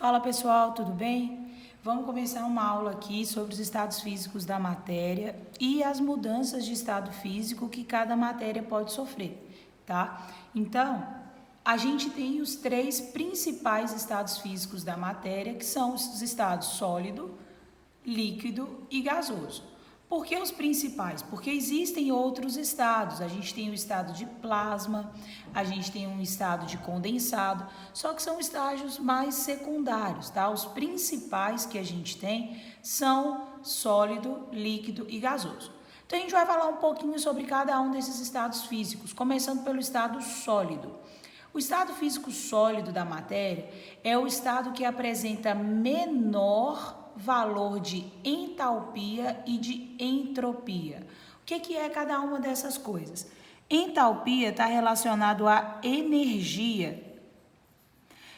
Fala pessoal, tudo bem? Vamos começar uma aula aqui sobre os estados físicos da matéria e as mudanças de estado físico que cada matéria pode sofrer, tá? Então, a gente tem os três principais estados físicos da matéria, que são os estados sólido, líquido e gasoso. Por que os principais? Porque existem outros estados. A gente tem o estado de plasma, a gente tem um estado de condensado, só que são estágios mais secundários, tá? Os principais que a gente tem são sólido, líquido e gasoso. Então a gente vai falar um pouquinho sobre cada um desses estados físicos, começando pelo estado sólido. O estado físico sólido da matéria é o estado que apresenta menor valor de entalpia e de entropia. O que é cada uma dessas coisas? Entalpia está relacionado à energia.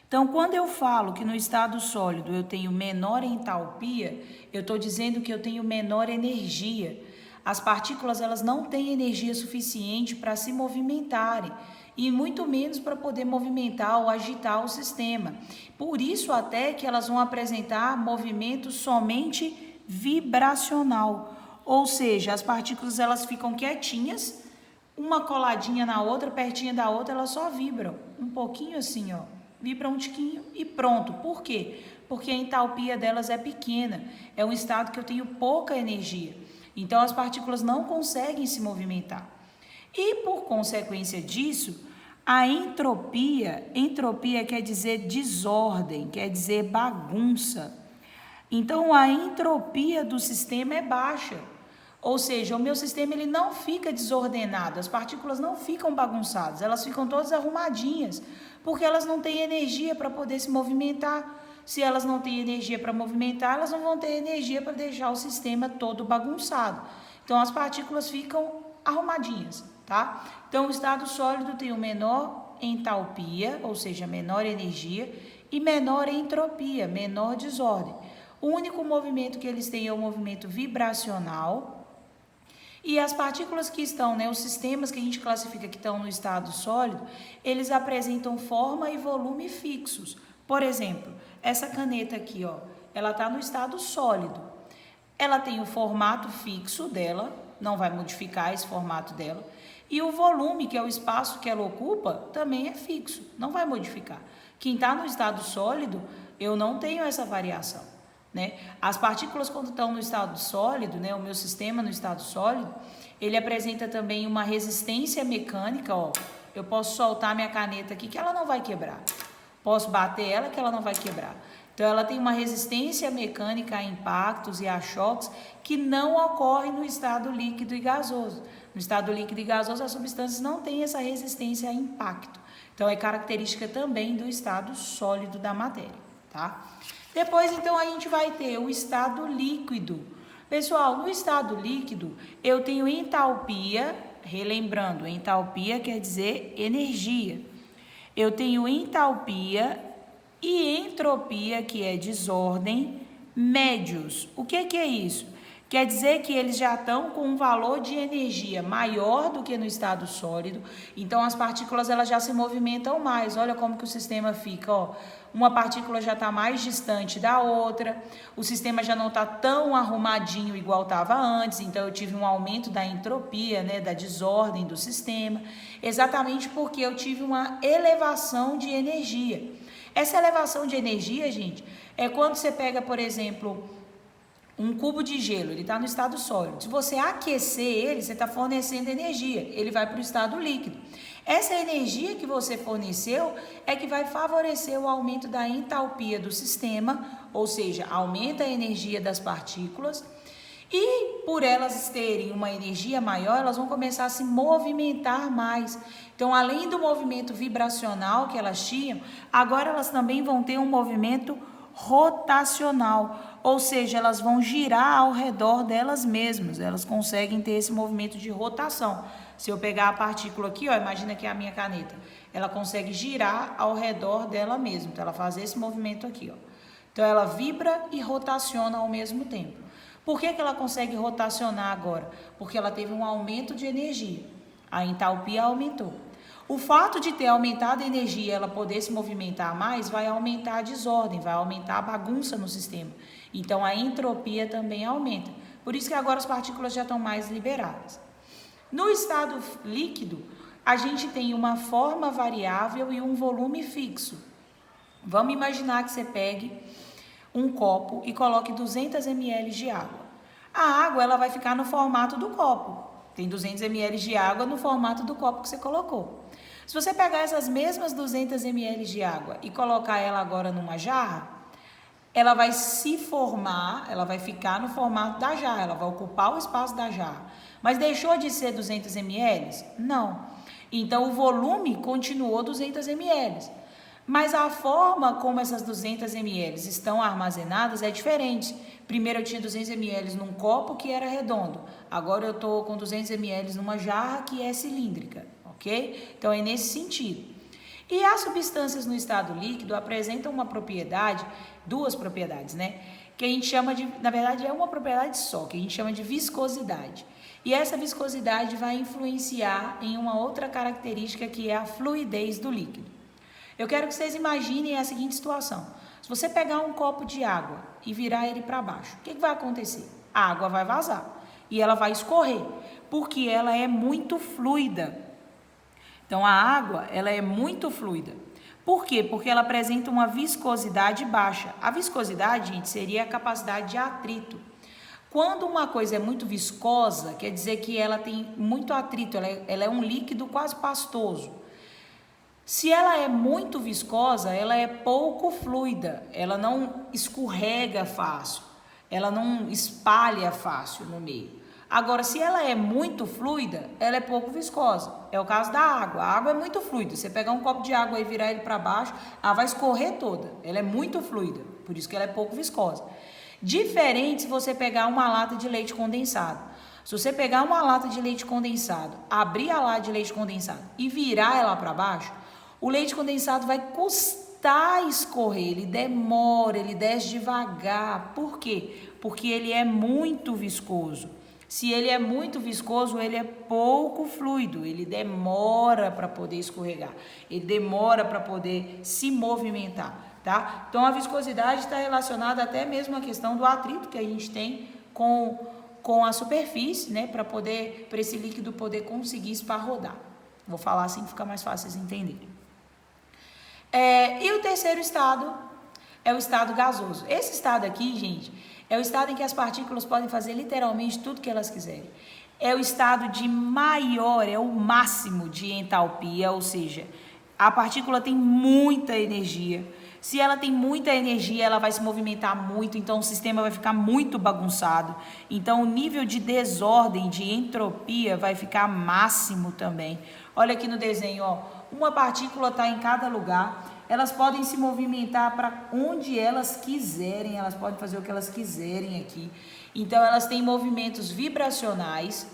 Então, quando eu falo que no estado sólido eu tenho menor entalpia, eu estou dizendo que eu tenho menor energia. As partículas elas não têm energia suficiente para se movimentarem e muito menos para poder movimentar ou agitar o sistema. Por isso até que elas vão apresentar movimento somente vibracional, ou seja, as partículas elas ficam quietinhas, uma coladinha na outra, pertinho da outra, elas só vibram, um pouquinho assim, ó, vibra um tiquinho e pronto. Por quê? Porque a entalpia delas é pequena, é um estado que eu tenho pouca energia, então as partículas não conseguem se movimentar. E por consequência disso, a entropia quer dizer desordem, quer dizer bagunça. Então a entropia do sistema é baixa, ou seja, o meu sistema ele não fica desordenado, as partículas não ficam bagunçadas, elas ficam todas arrumadinhas, porque elas não têm energia para poder se movimentar. Se elas não têm energia para movimentar, elas não vão ter energia para deixar o sistema todo bagunçado. Então as partículas ficam arrumadinhas, tá? Então o estado sólido tem o menor entalpia, ou seja, menor energia, e menor entropia, menor desordem. O único movimento que eles têm é o movimento vibracional. E as partículas que estão, os sistemas que a gente classifica que estão no estado sólido, eles apresentam forma e volume fixos. Por exemplo, essa caneta aqui, ó, ela está no estado sólido. Ela tem o formato fixo dela, não vai modificar esse formato dela. E o volume, que é o espaço que ela ocupa, também é fixo, não vai modificar. Quem está no estado sólido, eu não tenho essa variação, né? As partículas, quando estão no estado sólido, o meu sistema no estado sólido, ele apresenta também uma resistência mecânica, ó. Eu posso soltar minha caneta aqui que ela não vai quebrar. Posso bater ela que ela não vai quebrar. Então, ela tem uma resistência mecânica a impactos e a choques que não ocorre no estado líquido e gasoso. No estado líquido e gasoso, as substâncias não têm essa resistência a impacto. Então, é característica também do estado sólido da matéria, tá? Depois, então, a gente vai ter o estado líquido. Pessoal, no estado líquido, eu tenho entalpia, relembrando, entalpia quer dizer energia. Eu tenho entalpia e entropia, que é desordem, médios. O que é isso? Quer dizer que eles já estão com um valor de energia maior do que no estado sólido, então as partículas elas já se movimentam mais. Olha como que o sistema fica, ó. Uma partícula já está mais distante da outra, o sistema já não está tão arrumadinho igual estava antes, então eu tive um aumento da entropia, da desordem do sistema, exatamente porque eu tive uma elevação de energia. Essa elevação de energia, gente, é quando você pega, por exemplo, um cubo de gelo, ele está no estado sólido. Se você aquecer ele, você está fornecendo energia, ele vai para o estado líquido. Essa energia que você forneceu é que vai favorecer o aumento da entalpia do sistema, ou seja, aumenta a energia das partículas. E por elas terem uma energia maior, elas vão começar a se movimentar mais. Então, além do movimento vibracional que elas tinham, agora elas também vão ter um movimento rotacional, ou seja, elas vão girar ao redor delas mesmas, elas conseguem ter esse movimento de rotação. Se eu pegar a partícula aqui, ó, imagina que é a minha caneta, ela consegue girar ao redor dela mesma, então ela faz esse movimento aqui, ó. Então ela vibra e rotaciona ao mesmo tempo. Por que ela consegue rotacionar agora? Porque ela teve um aumento de energia, a entalpia aumentou. O fato de ter aumentado a energia e ela poder se movimentar mais, vai aumentar a desordem, vai aumentar a bagunça no sistema. Então, a entropia também aumenta. Por isso que agora as partículas já estão mais liberadas. No estado líquido, a gente tem uma forma variável e um volume fixo. Vamos imaginar que você pegue um copo e coloque 200 ml de água. A água ela vai ficar no formato do copo. Tem 200 ml de água no formato do copo que você colocou. Se você pegar essas mesmas 200 ml de água e colocar ela agora numa jarra, ela vai se formar, ela vai ficar no formato da jarra, ela vai ocupar o espaço da jarra. Mas deixou de ser 200 ml? Não. Então, o volume continuou 200 ml. Mas a forma como essas 200 ml estão armazenadas é diferente. Primeiro eu tinha 200 ml num copo que era redondo. Agora eu estou com 200 ml numa jarra que é cilíndrica, ok? Então é nesse sentido. E as substâncias no estado líquido apresentam uma propriedade, duas propriedades, né? Que a gente chama de, na verdade é uma propriedade só, que a gente chama de viscosidade. E essa viscosidade vai influenciar em uma outra característica que é a fluidez do líquido. Eu quero que vocês imaginem a seguinte situação. Se você pegar um copo de água e virar ele para baixo, o que vai acontecer? A água vai vazar e ela vai escorrer, porque ela é muito fluida. Então, a água, ela é muito fluida. Por quê? Porque ela apresenta uma viscosidade baixa. A viscosidade, gente, seria a capacidade de atrito. Quando uma coisa é muito viscosa, quer dizer que ela tem muito atrito, ela é um líquido quase pastoso. Se ela é muito viscosa, ela é pouco fluida, ela não escorrega fácil, ela não espalha fácil no meio. Agora, se ela é muito fluida, ela é pouco viscosa. É o caso da água. A água é muito fluida. Você pegar um copo de água e virar ele para baixo, ela vai escorrer toda. Ela é muito fluida, por isso que ela é pouco viscosa. Diferente se você pegar uma lata de leite condensado. Se você pegar uma lata de leite condensado, abrir a lata de leite condensado e virar ela para baixo, o leite condensado vai custar escorrer, ele demora, ele desce devagar. Por quê? Porque ele é muito viscoso. Se ele é muito viscoso, ele é pouco fluido, ele demora para poder escorregar, ele demora para poder se movimentar, tá? Então, a viscosidade está relacionada até mesmo à questão do atrito que a gente tem com a superfície, né? Para esse líquido poder conseguir esparrodar. Vou falar assim que fica mais fácil vocês entenderem. E o terceiro estado é o estado gasoso. Esse estado aqui, gente, é o estado em que as partículas podem fazer literalmente tudo que elas quiserem. É o estado de maior, é o máximo de entalpia, ou seja, a partícula tem muita energia. Se ela tem muita energia, ela vai se movimentar muito, então o sistema vai ficar muito bagunçado. Então o nível de desordem, de entropia vai ficar máximo também. Olha aqui no desenho, ó, uma partícula está em cada lugar. Elas podem se movimentar para onde elas quiserem, elas podem fazer o que elas quiserem aqui. Então, elas têm movimentos vibracionais,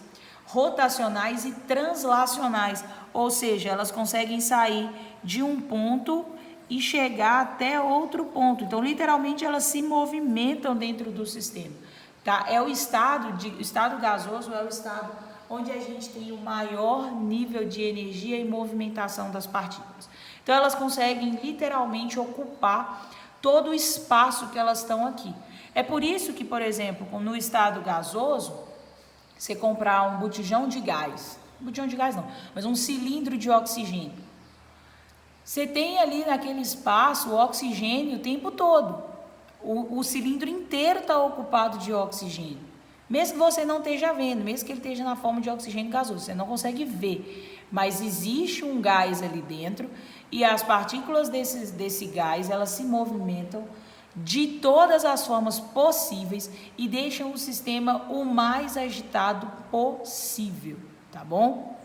rotacionais e translacionais, ou seja, elas conseguem sair de um ponto e chegar até outro ponto. Então, literalmente, elas se movimentam dentro do sistema. Tá? É o estado gasoso, é o estado onde a gente tem o maior nível de energia e movimentação das partículas. Então, elas conseguem literalmente ocupar todo o espaço que elas estão aqui. É por isso que, por exemplo, no estado gasoso, você comprar um botijão de gás não, mas um cilindro de oxigênio. Você tem ali naquele espaço o oxigênio o tempo todo. O cilindro inteiro está ocupado de oxigênio. Mesmo que você não esteja vendo, mesmo que ele esteja na forma de oxigênio gasoso, você não consegue ver. Mas existe um gás ali dentro e as partículas desse gás, elas se movimentam de todas as formas possíveis e deixam o sistema o mais agitado possível, tá bom?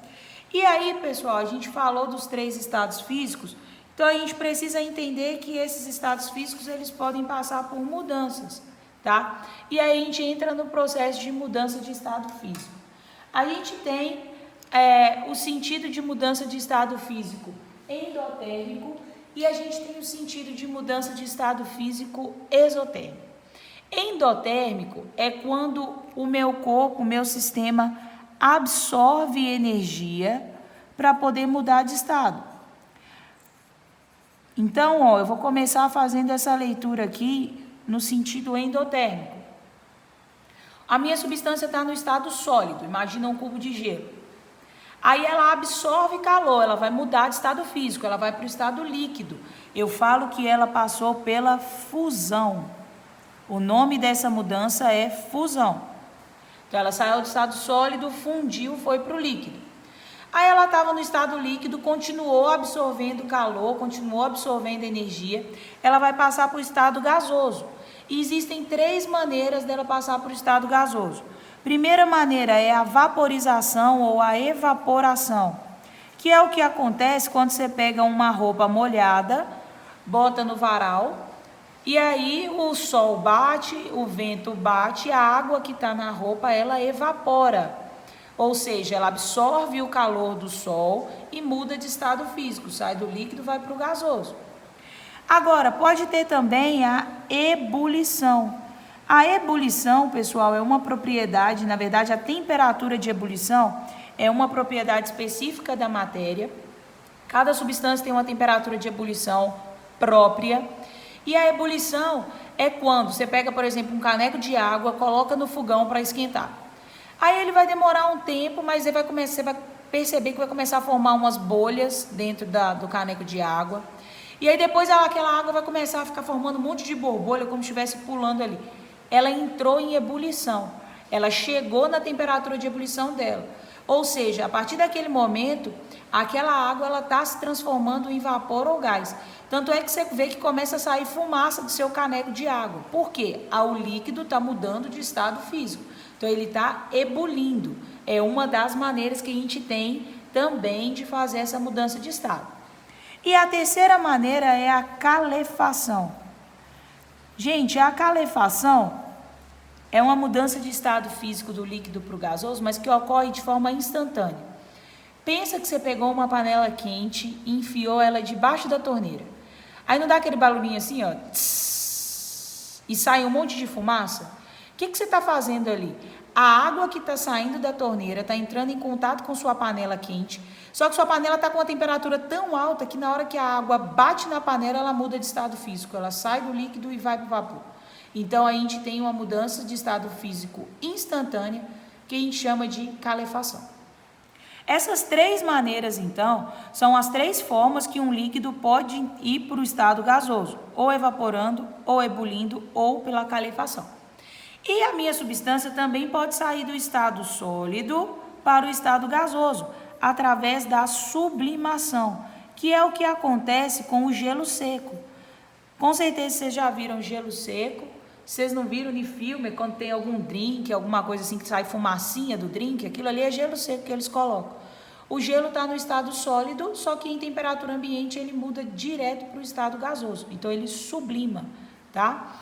E aí, pessoal, a gente falou dos 3 estados físicos, então a gente precisa entender que esses estados físicos, eles podem passar por mudanças, tá? E aí a gente entra no processo de mudança de estado físico. A gente tem o sentido de mudança de estado físico endotérmico e a gente tem o sentido de mudança de estado físico exotérmico. Endotérmico é quando o meu corpo, o meu sistema absorve energia para poder mudar de estado. Então, ó, eu vou começar fazendo essa leitura aqui no sentido endotérmico. A minha substância está no estado sólido, imagina um cubo de gelo. Aí ela absorve calor, ela vai mudar de estado físico, ela vai para o estado líquido. Eu falo que ela passou pela fusão. O nome dessa mudança é fusão. Então ela saiu do estado sólido, fundiu, foi para o líquido. Aí ela estava no estado líquido, continuou absorvendo calor, continuou absorvendo energia. Ela vai passar para o estado gasoso. E existem 3 maneiras dela passar para o estado gasoso. Primeira maneira é a vaporização ou a evaporação, que é o que acontece quando você pega uma roupa molhada, bota no varal, e aí o sol bate, o vento bate, a água que está na roupa, ela evapora. Ou seja, ela absorve o calor do sol e muda de estado físico, sai do líquido e vai para o gasoso. Agora, pode ter também a ebulição. A ebulição, pessoal, é uma propriedade, na verdade, a temperatura de ebulição é uma propriedade específica da matéria. Cada substância tem uma temperatura de ebulição própria. E a ebulição é quando você pega, por exemplo, um caneco de água, coloca no fogão para esquentar. Aí ele vai demorar um tempo, mas você vai perceber que vai começar a formar umas bolhas dentro do caneco de água. E aí depois aquela água vai começar a ficar formando um monte de borbolha, como se estivesse pulando ali. Ela entrou em ebulição. Ela chegou na temperatura de ebulição dela. Ou seja, a partir daquele momento, aquela água ela está se transformando em vapor ou gás. Tanto é que você vê que começa a sair fumaça do seu caneco de água. Por quê? O líquido está mudando de estado físico. Então, ele está ebulindo. É uma das maneiras que a gente tem também de fazer essa mudança de estado. E a terceira maneira é a calefação. Gente, a calefação é uma mudança de estado físico do líquido para o gasoso, mas que ocorre de forma instantânea. Pensa que você pegou uma panela quente e enfiou ela debaixo da torneira. Aí não dá aquele barulhinho assim, ó, tss, e sai um monte de fumaça? O que você está fazendo ali? A água que está saindo da torneira está entrando em contato com sua panela quente, só que sua panela está com uma temperatura tão alta que na hora que a água bate na panela, ela muda de estado físico, ela sai do líquido e vai para o vapor. Então, a gente tem uma mudança de estado físico instantânea, que a gente chama de calefação. Essas 3 maneiras, então, são as 3 formas que um líquido pode ir para o estado gasoso, ou evaporando, ou ebulindo, ou pela calefação. E a minha substância também pode sair do estado sólido para o estado gasoso, através da sublimação, que é o que acontece com o gelo seco. Com certeza vocês já viram gelo seco. Vocês não viram em filme, quando tem algum drink, alguma coisa assim que sai fumacinha do drink, aquilo ali é gelo seco que eles colocam. O gelo está no estado sólido, só que em temperatura ambiente ele muda direto para o estado gasoso. Então ele sublima, tá?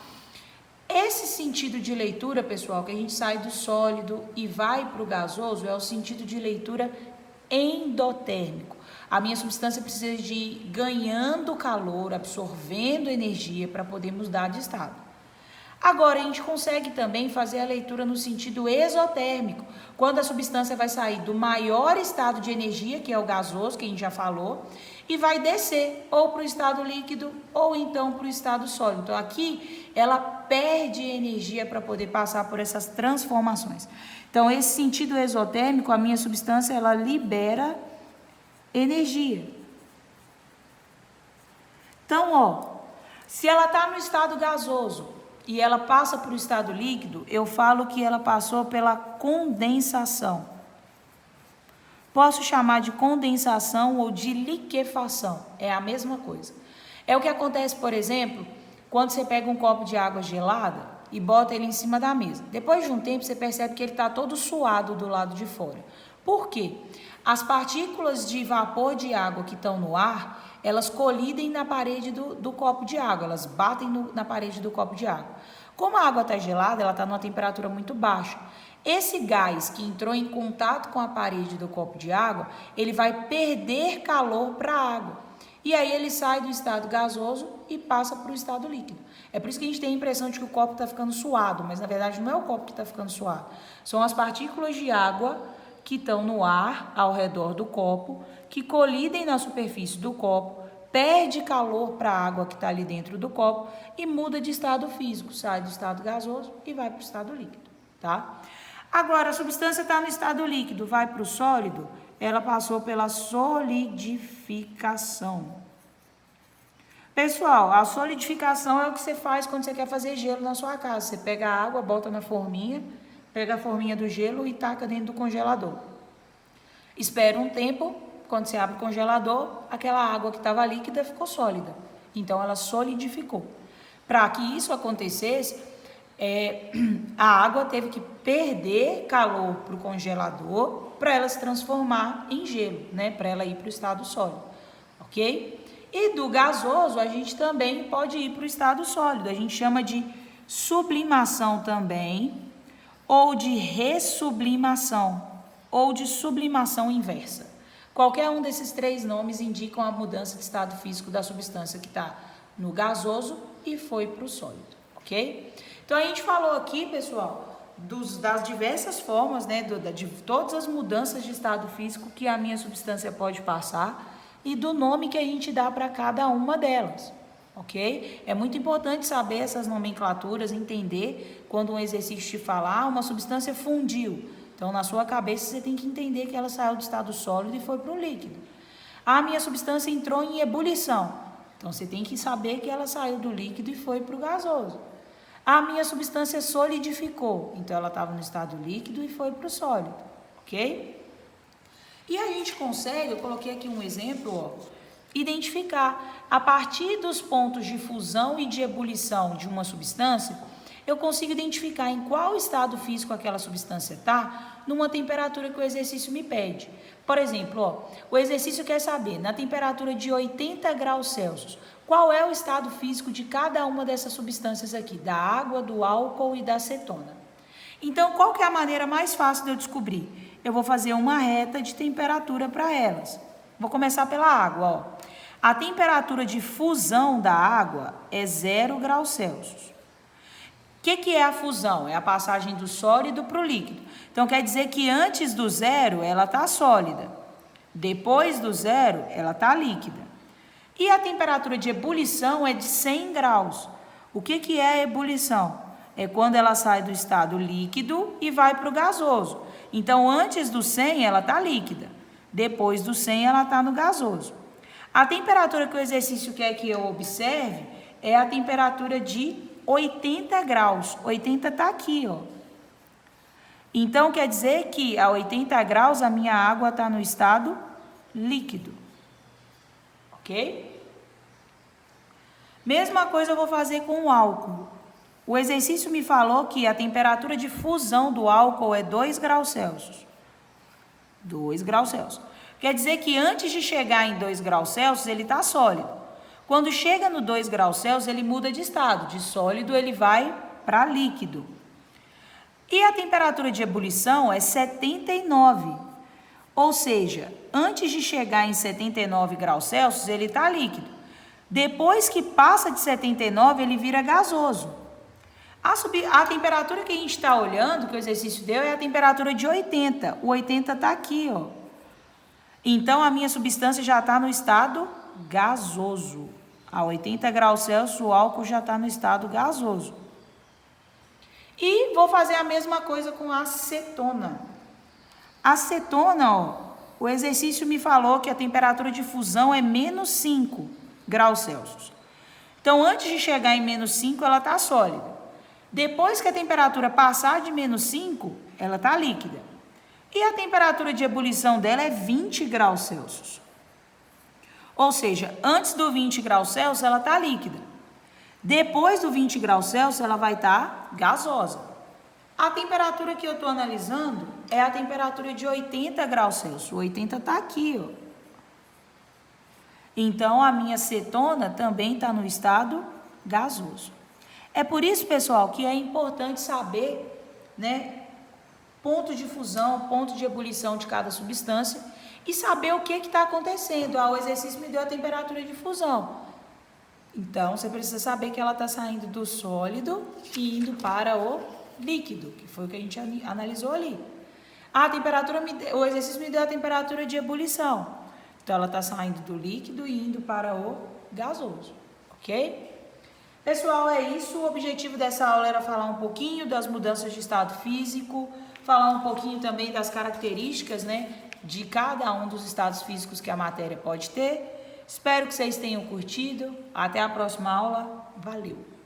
Esse sentido de leitura, pessoal, que a gente sai do sólido e vai para o gasoso, é o sentido de leitura endotérmico. A minha substância precisa de ir ganhando calor, absorvendo energia para poder mudar de estado. Agora, a gente consegue também fazer a leitura no sentido exotérmico, quando a substância vai sair do maior estado de energia, que é o gasoso, que a gente já falou, e vai descer ou para o estado líquido ou então para o estado sólido. Então, aqui ela perde energia para poder passar por essas transformações. Então, esse sentido exotérmico, a minha substância, ela libera energia. Então, ó, se ela está no estado gasoso e ela passa para o estado líquido, eu falo que ela passou pela condensação. Posso chamar de condensação ou de liquefação, é a mesma coisa. É o que acontece, por exemplo, quando você pega um copo de água gelada e bota ele em cima da mesa. Depois de um tempo, você percebe que ele está todo suado do lado de fora. Por quê? As partículas de vapor de água que estão no ar, elas colidem na parede do copo de água, elas batem na parede do copo de água. Como a água está gelada, ela está numa temperatura muito baixa. Esse gás que entrou em contato com a parede do copo de água, ele vai perder calor para a água. E aí ele sai do estado gasoso e passa para o estado líquido. É por isso que a gente tem a impressão de que o copo está ficando suado, mas na verdade não é o copo que está ficando suado. São as partículas de água que estão no ar ao redor do copo, que colidem na superfície do copo, perde calor para a água que está ali dentro do copo e muda de estado físico, sai do estado gasoso e vai para o estado líquido, tá? Agora, a substância está no estado líquido, vai para o sólido, ela passou pela solidificação. Pessoal, a solidificação é o que você faz quando você quer fazer gelo na sua casa. Você pega a água, bota na forminha, pega a forminha do gelo e taca dentro do congelador. Espera um tempo, quando você abre o congelador, aquela água que estava líquida ficou sólida. Então, ela solidificou. Para que isso acontecesse, a água teve que perder calor para o congelador para ela se transformar em gelo, né? Para ela ir para o estado sólido, ok? E do gasoso, a gente também pode ir para o estado sólido. A gente chama de sublimação também, ou de ressublimação, ou de sublimação inversa. Qualquer um desses três nomes indicam a mudança de estado físico da substância que está no gasoso e foi para o sólido, ok? Então, a gente falou aqui, pessoal, das diversas formas, né, de todas as mudanças de estado físico que a minha substância pode passar e do nome que a gente dá para cada uma delas, ok? É muito importante saber essas nomenclaturas, entender quando um exercício te falar, uma substância fundiu. Então, na sua cabeça, você tem que entender que ela saiu do estado sólido e foi para o líquido. A minha substância entrou em ebulição. Então, você tem que saber que ela saiu do líquido e foi para o gasoso. A minha substância solidificou. Então, ela estava no estado líquido e foi para o sólido, ok? E a gente consegue, eu coloquei aqui um exemplo, ó, identificar a partir dos pontos de fusão e de ebulição de uma substância, eu consigo identificar em qual estado físico aquela substância está, numa temperatura que o exercício me pede. Por exemplo, ó, o exercício quer saber, na temperatura de 80 graus Celsius, qual é o estado físico de cada uma dessas substâncias aqui, da água, do álcool e da acetona. Então, qual que é a maneira mais fácil de eu descobrir? Eu vou fazer uma reta de temperatura para elas. Vou começar pela água, ó. A temperatura de fusão da água é 0 graus Celsius. O que é a fusão? É a passagem do sólido para o líquido. Então, quer dizer que antes do zero, ela está sólida. Depois do zero, ela está líquida. E a temperatura de ebulição é de 100 graus. O que é a ebulição? É quando ela sai do estado líquido e vai para o gasoso. Então, antes do 100, ela está líquida. Depois do 100, ela está no gasoso. A temperatura que o exercício quer que eu observe é a temperatura de 80 graus. 80 está aqui, ó. Então, quer dizer que a 80 graus a minha água está no estado líquido. Ok? Mesma coisa eu vou fazer com o álcool. O exercício me falou que a temperatura de fusão do álcool é 2 graus Celsius. 2 graus Celsius. Quer dizer que antes de chegar em 2 graus Celsius, ele está sólido. Quando chega no 2 graus Celsius, ele muda de estado. De sólido, ele vai para líquido. E a temperatura de ebulição é 79. Ou seja, antes de chegar em 79 graus Celsius, ele está líquido. Depois que passa de 79, ele vira gasoso. A temperatura que a gente está olhando, que o exercício deu, é a temperatura de 80. O 80 está aqui, ó. Então, a minha substância já está no estado gasoso. A 80 graus Celsius, o álcool já está no estado gasoso. E vou fazer a mesma coisa com a acetona. A acetona, ó, o exercício me falou que a temperatura de fusão é menos 5 graus Celsius. Então, antes de chegar em menos 5, ela está sólida. Depois que a temperatura passar de menos 5, ela está líquida. E a temperatura de ebulição dela é 20 graus Celsius. Ou seja, antes do 20 graus Celsius, ela está líquida. Depois do 20 graus Celsius, ela vai estar gasosa. A temperatura que eu estou analisando é a temperatura de 80 graus Celsius. O 80 está aqui, ó. Então, a minha acetona também está no estado gasoso. É por isso, pessoal, que é importante saber, né, ponto de fusão, ponto de ebulição de cada substância e saber o que está acontecendo. O exercício me deu a temperatura de fusão. Então, você precisa saber que ela está saindo do sólido e indo para o líquido, que foi o que a gente analisou ali. A temperatura, o exercício me deu a temperatura de ebulição. Então, ela está saindo do líquido e indo para o gasoso, ok? Pessoal, é isso. O objetivo dessa aula era falar um pouquinho das mudanças de estado físico, falar um pouquinho também das características, né, de cada um dos estados físicos que a matéria pode ter. Espero que vocês tenham curtido. Até a próxima aula. Valeu!